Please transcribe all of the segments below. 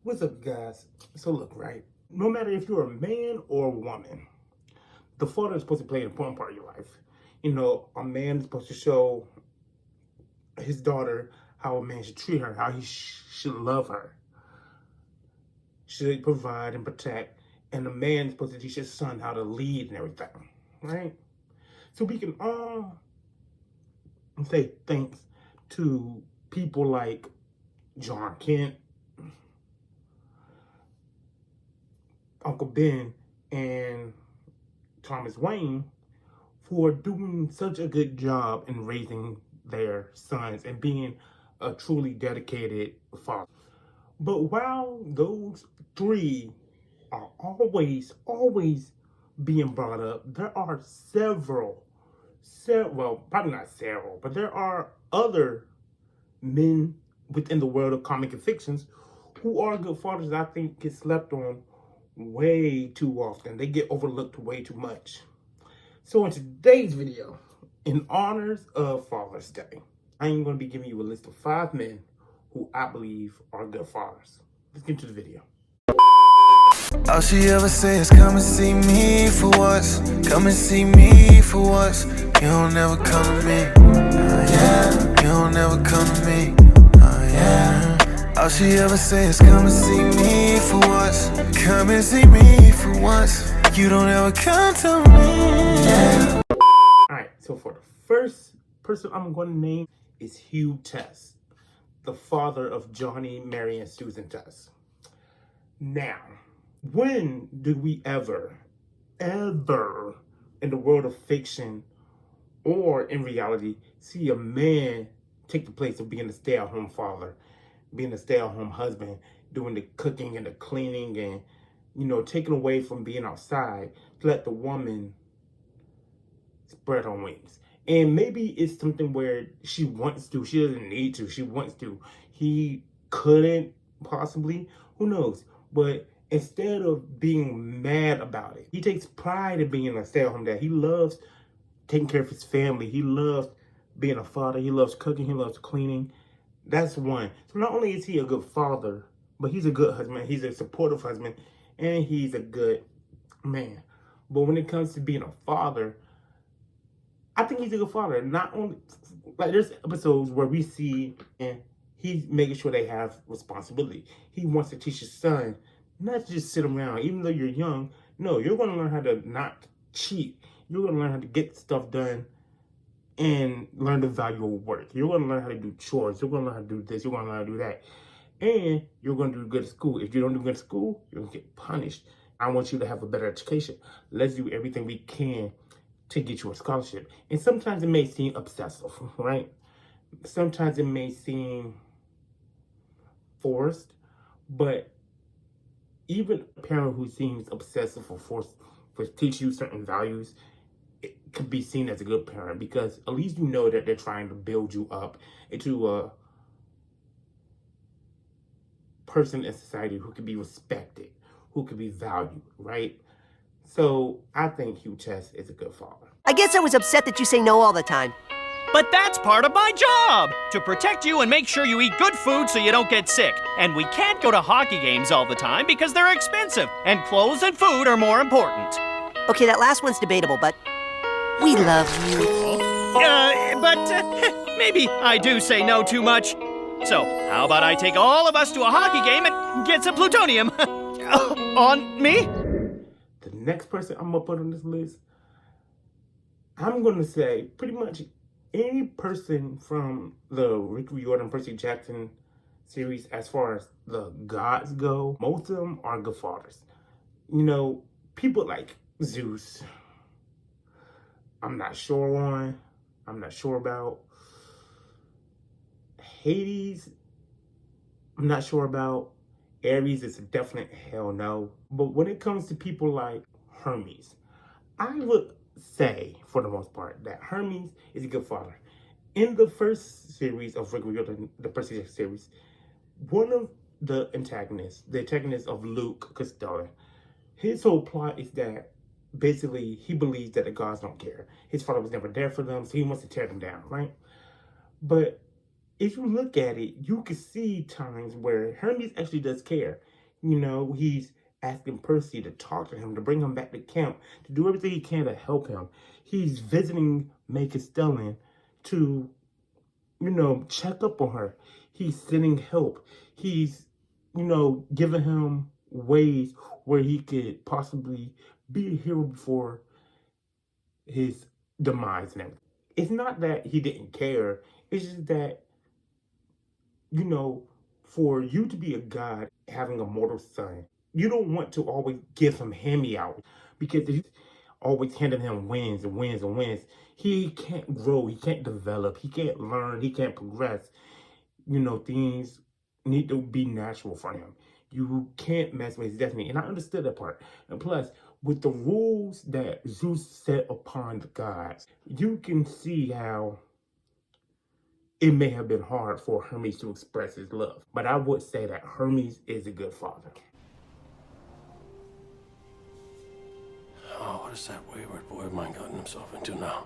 What's up, guys? So look, right? No matter if you're a man or a woman, the father is supposed to play an important part of your life. You know, a man is supposed to show his daughter how a man should treat her, how he should love her, should provide and protect, and the man is supposed to teach his son how to lead and everything, right? So we can all say thanks to people like John Kent, Uncle Ben, and Thomas Wayne for doing such a good job in raising their sons and being a truly dedicated father. But while those three are always being brought up, there are several, well, probably not several, but there are other men within the world of comic and fictions who are good fathers that I think get slept on way too often. They get overlooked way too much. So in today's video, in honors of Father's Day, I am going to be giving you a list of 5 men who I believe are good fathers. Let's get into the video. All she ever says, come and see me for once. Come and see me for once. You don't ever come to me. Yeah. You don't ever come to me. Yeah. All she ever says, come and see me for once. Come and see me for once. You don't ever come to me. Yeah. Alright, so for the first person I'm going to name is Hugh Tess, the father of Johnny, Mary, and Susan Tess. Now, when did we ever in the world of fiction or in reality see a man take the place of being a stay-at-home father, being a stay-at-home husband, doing the cooking and the cleaning and, you know, taking away from being outside to let the woman spread her wings? And maybe it's something where she wants to, she doesn't need to, she wants to. He couldn't possibly, who knows? But instead of being mad about it, he takes pride in being a stay-at-home dad. He loves taking care of his family. He loves being a father. He loves cooking. He loves cleaning. That's one. So not only is he a good father, but he's a good husband. He's a supportive husband, and he's a good man. But when it comes to being a father, I think he's a good father. Not only, like, there's episodes where we see and he's making sure they have responsibility. He wants to teach his son not to just sit around, even though you're young. No, you're going to learn how to not cheat. You're going to learn how to get stuff done and learn the value of work. You're going to learn how to do chores. You're going to learn how to do this. You're going to learn how to do that. And you're going to do good at school. If you don't do good at school, you're going to get punished. I want you to have a better education. Let's do everything we can to get you a scholarship. And sometimes it may seem obsessive, right? Sometimes it may seem forced, but even a parent who seems obsessive or forced for teach you certain values, it could be seen as a good parent, because at least you know that they're trying to build you up into a person in society who can be respected, who can be valued, right? So I think Hugh Tess is a good father. I guess I was upset that you say no all the time. But that's part of my job, to protect you and make sure you eat good food so you don't get sick. And we can't go to hockey games all the time because they're expensive, and clothes and food are more important. Okay, that last one's debatable, but we love you. Maybe I do say no too much. So, how about I take all of us to a hockey game and get some plutonium on me? The next person I'm gonna put on this list, I'm gonna say pretty much any person from the Rick Riordan, Percy Jackson series, as far as the gods go, most of them are good fathers. You know, people like Zeus, I'm not sure on. I'm not sure about. Hades, I'm not sure about. Ares is a definite hell no. But when it comes to people like Hermes, I would say, for the most part, that Hermes is a good father. In the first series of Rick Riordan, the Percy Jackson series, one of the antagonists, of Luke Costello, his whole plot is that basically he believes that the gods don't care. His father was never there for them, so he wants to tear them down, right? But if you look at it, you can see times where Hermes actually does care. He's asking Percy to talk to him, to bring him back to camp, to do everything he can to help him. He's visiting May Castellan to, check up on her. He's sending help. He's, giving him ways where he could possibly be a hero before his demise and everything. It's not that he didn't care. It's just that, for you to be a god having a mortal son, you don't want to always give him hand-me-out, because if you always handing him wins and wins and wins, he can't grow, he can't develop, he can't learn, he can't progress. Things need to be natural for him. You can't mess with his destiny. And I understood that part. And plus, with the rules that Zeus set upon the gods, you can see how it may have been hard for Hermes to express his love. But I would say that Hermes is a good father. Oh, what has that wayward boy of mine gotten himself into now?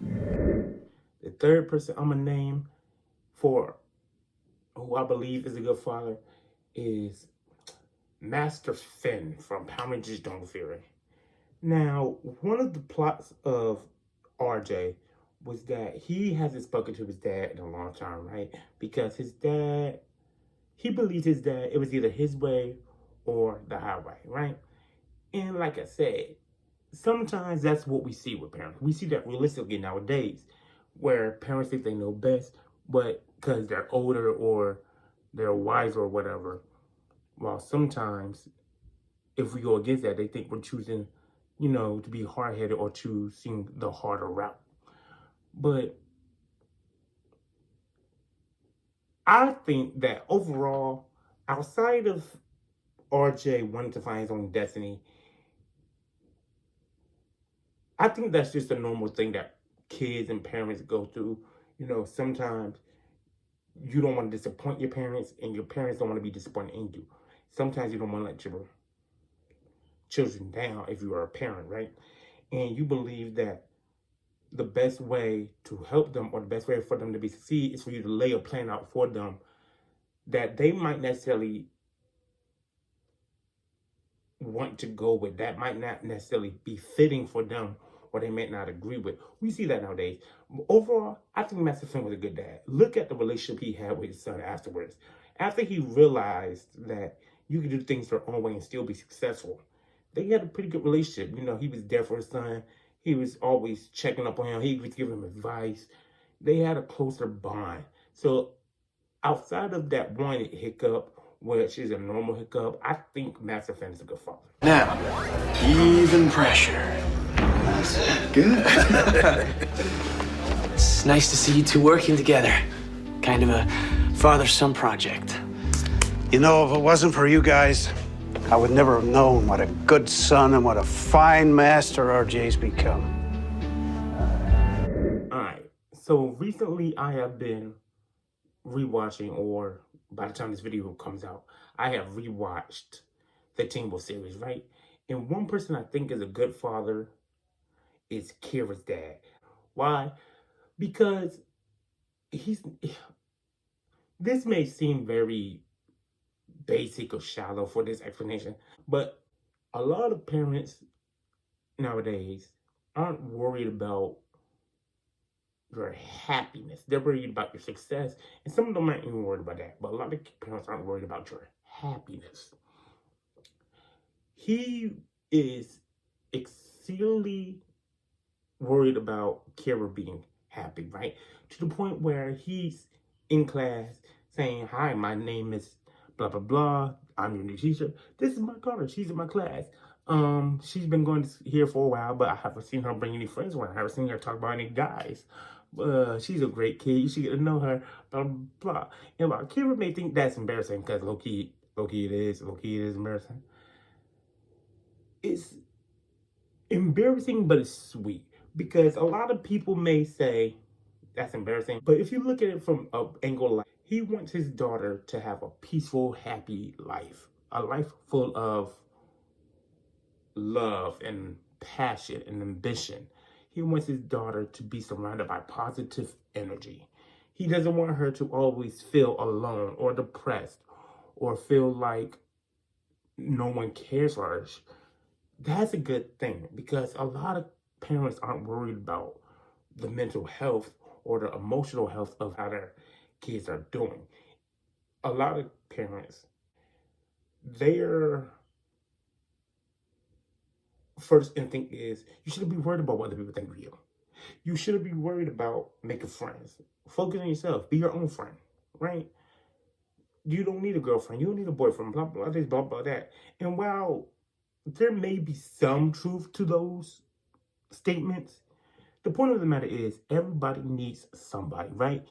The third person I'm going to name for who I believe is a good father is Master Finn from Power Rangers Dawn Fury. Now, one of the plots of RJ was that he hasn't spoken to his dad in a long time, right? Because his dad, he believes his dad, it was either his way or the highway, right? And like I said, sometimes that's what we see with parents. We see that realistically nowadays, where parents think they know best, but because they're older or they're wiser or whatever, while sometimes if we go against that, they think we're choosing, to be hard-headed or choosing the harder route. But I think that overall, outside of RJ wanting to find his own destiny, I think that's just a normal thing that kids and parents go through. Sometimes you don't want to disappoint your parents, and your parents don't want to be disappointed in you. Sometimes you don't want to let your children down if you are a parent, right? And you believe that the best way to help them, or the best way for them to succeed, is for you to lay a plan out for them that they might necessarily want to go with, that might not necessarily be fitting for them, or they may not agree with. We see that nowadays. Overall, I think Master Finn was a good dad. Look at the relationship he had with his son afterwards. After he realized that you can do things your own way and still be successful, they had a pretty good relationship. He was there for his son. He was always checking up on him. He was giving him advice. They had a closer bond. So outside of that one hiccup, which is a normal hiccup, I think Master Finn is a good father. Now, even pressure. That's good. It's nice to see you two working together. Kind of a father-son project. You know, if it wasn't for you guys, I would never have known what a good son and what a fine master RJ's become. Alright, so recently I have been rewatching, or by the time this video comes out, I have rewatched the Teen Wolf series, right? And one person I think is a good father is Kira's dad. Why? Because this may seem very basic or shallow for this explanation, but a lot of parents nowadays aren't worried about your happiness. They're worried about your success, and some of them aren't even worried about that, but a lot of parents aren't worried about your happiness. He is exceedingly worried about Kira being happy, right? To the point where he's in class saying, "Hi, my name is blah, blah, blah. I'm your new teacher. This is my daughter. She's in my class. She's been going here for a while, but I haven't seen her bring any friends around. I haven't seen her talk about any guys. She's a great kid. You should get to know her, blah, blah, blah." And while Kira may think that's embarrassing, because low-key it is embarrassing. It's embarrassing, but it's sweet. Because a lot of people may say that's embarrassing, but if you look at it from an angle like, he wants his daughter to have a peaceful, happy life. A life full of love and passion and ambition. He wants his daughter to be surrounded by positive energy. He doesn't want her to always feel alone or depressed, or feel like no one cares for us. That's a good thing, because a lot of parents aren't worried about the mental health or the emotional health of how their kids are doing. A lot of parents, their first instinct is, you shouldn't be worried about what other people think of you. You shouldn't be worried about making friends. Focus on yourself. Be your own friend, right? You don't need a girlfriend. You don't need a boyfriend. Blah, blah, this, blah, blah, that. And while there may be some truth to those statements, the point of the matter is everybody needs somebody, right?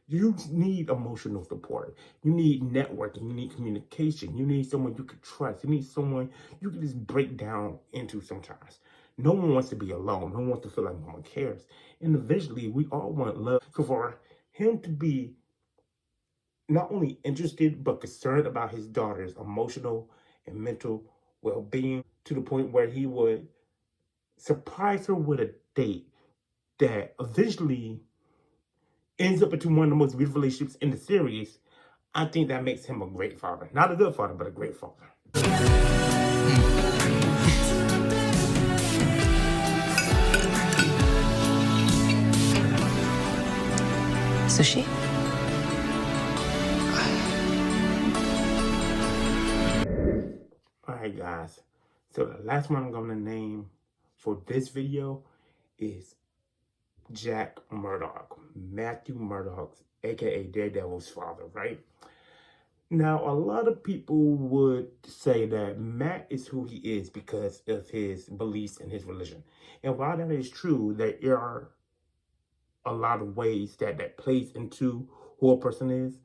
You need emotional support. You need networking. You need communication. You need someone you can trust. You need someone you can just break down into sometimes. No one wants to be alone. No one wants to feel like no one cares. And eventually, we all want love. So for him to be not only interested, but concerned about his daughter's emotional and mental well-being, to the point where he would surprise her with a date that eventually ends up into one of the most beautiful relationships in the series, I think that makes him a great father. Not a good father, but a great father. Sushi? Alright guys, so the last one I'm going to name for this video is Jack Murdoch, Matthew Murdoch's, aka Daredevil's father, right? Now, a lot of people would say that Matt is who he is because of his beliefs and his religion. And while that is true, there are a lot of ways that plays into who a person is.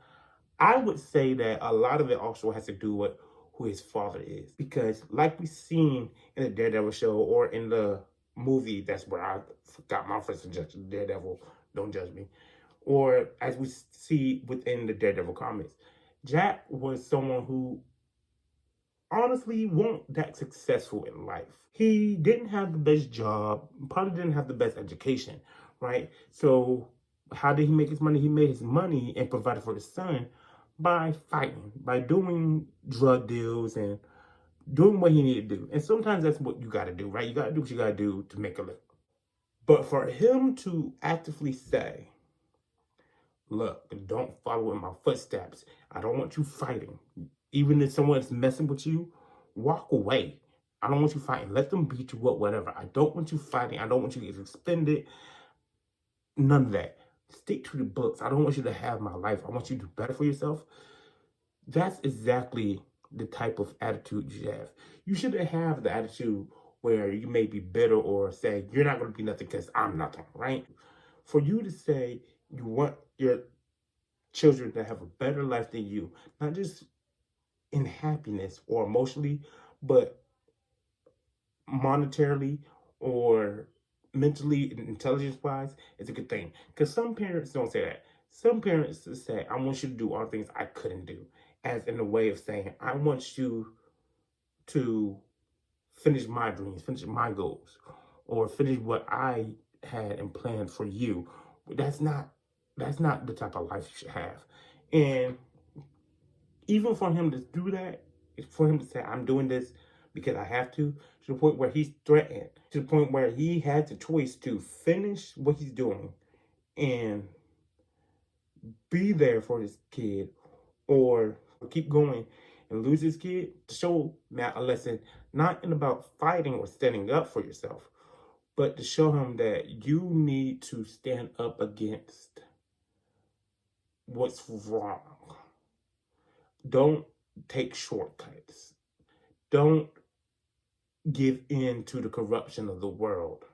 I would say that a lot of it also has to do with who his father is. Because like we've seen in the Daredevil show or in the movie, that's where I got my first suggestion, Daredevil, don't judge me. Or as we see within the Daredevil comics, Jack was someone who honestly weren't that successful in life. He didn't have the best job, probably didn't have the best education, right? So how did he make his money? He made his money and provided for his son by fighting, by doing drug deals and doing what he needed to do. And sometimes that's what you got to do, right? You got to do what you got to do to make a living. But for him to actively say, look, don't follow in my footsteps. I don't want you fighting. Even if someone's messing with you, walk away. I don't want you fighting. Let them beat you up, whatever. I don't want you fighting. I don't want you to get suspended. None of that. Stick to the books. I don't want you to have my life. I want you to do better for yourself. That's exactly the type of attitude you should have. You shouldn't have the attitude where you may be bitter or say, you're not going to be nothing because I'm nothing, right? For you to say you want your children to have a better life than you, not just in happiness or emotionally, but monetarily or mentally and intelligence-wise, is a good thing. Because some parents don't say that. Some parents say, I want you to do all things I couldn't do, as in a way of saying, I want you to finish my dreams, finish my goals, or finish what I had and planned for you. That's not the type of life you should have. And even for him to do that, for him to say, I'm doing this because I have to the point where he's threatened, to the point where he had the choice to finish what he's doing and be there for his kid, or keep going and lose his kid, to show Matt a lesson, not in about fighting or standing up for yourself, but to show him that you need to stand up against what's wrong. Don't take shortcuts. Don't give in to the corruption of the world.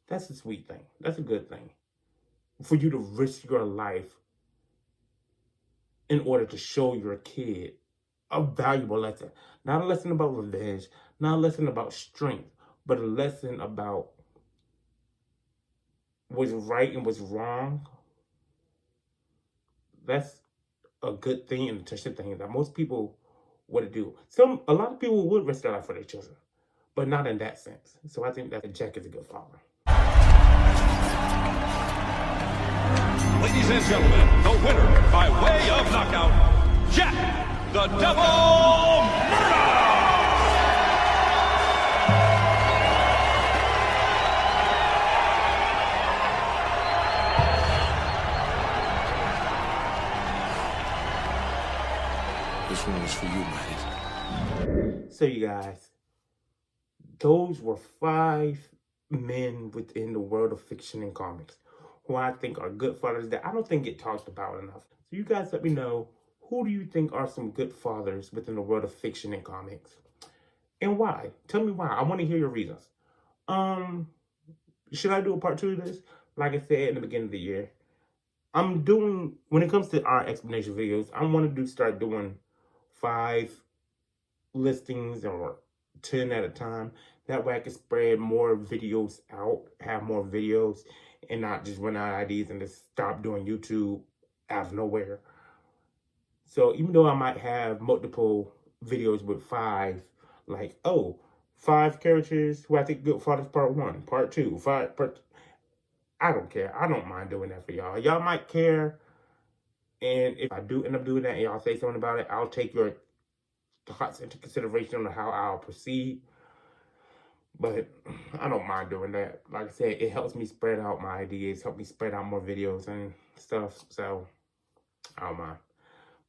That's a sweet thing. That's a good thing. For you to risk your life in order to show your kid a valuable lesson. Not a lesson about revenge, not a lesson about strength, but a lesson about what's right and what's wrong. That's a good thing and a touching thing that most people would do. A lot of people would risk their life for their children, but not in that sense. So I think that Jack is a good father. Ladies and gentlemen, the winner by way of knockout, Jack the Devil Murdoch! for you, Mighty. So you guys, those were 5 men within the world of fiction and comics who I think are good fathers that I don't think get talked about enough. So you guys let me know, who do you think are some good fathers within the world of fiction and comics? And why? Tell me why. I want to hear your reasons. Should I do a part 2 of this? Like I said in the beginning of the year, I'm doing, when it comes to our explanation videos, I want to start doing 5 listings or 10 at a time. That way I can spread more videos out, have more videos, and not just run out of ideas and just stop doing YouTube out of nowhere. So even though I might have multiple videos with 5, like, 5 characters who I think good fathers part 1, part 2, 5 part, I don't care. I don't mind doing that for y'all. Y'all might care. And if I do end up doing that and y'all say something about it, I'll take your thoughts into consideration on how I'll proceed. But I don't mind doing that. Like I said, it helps me spread out my ideas, help me spread out more videos and stuff. So I don't mind.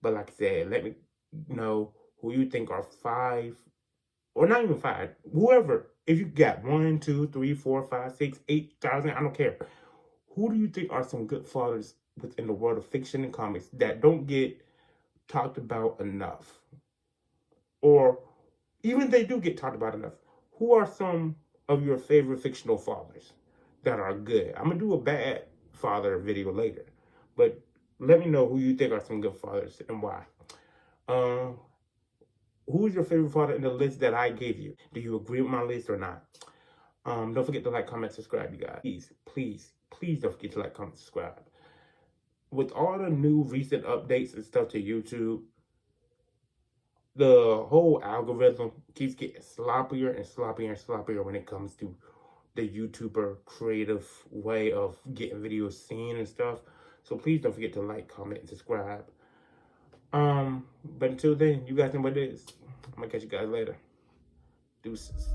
But like I said, let me know who you think are 5, or not even 5, whoever. If you got 1, 2, 3, 4, 5, 6, 8,000, I don't care. Who do you think are some good fathers within the world of fiction and comics that don't get talked about enough? Or even they do get talked about enough. Who are some of your favorite fictional fathers that are good? I'm going to do a bad father video later. But let me know who you think are some good fathers and why. Who's your favorite father in the list that I gave you? Do you agree with my list or not? Don't forget to like, comment, subscribe, you guys. Please don't forget to like, comment, subscribe. With all the new recent updates and stuff to YouTube, the whole algorithm keeps getting sloppier and sloppier and sloppier when it comes to the YouTuber creative way of getting videos seen and stuff. So please don't forget to like, comment, and subscribe. But until then, you guys know what it is. I'm gonna catch you guys later. Deuces.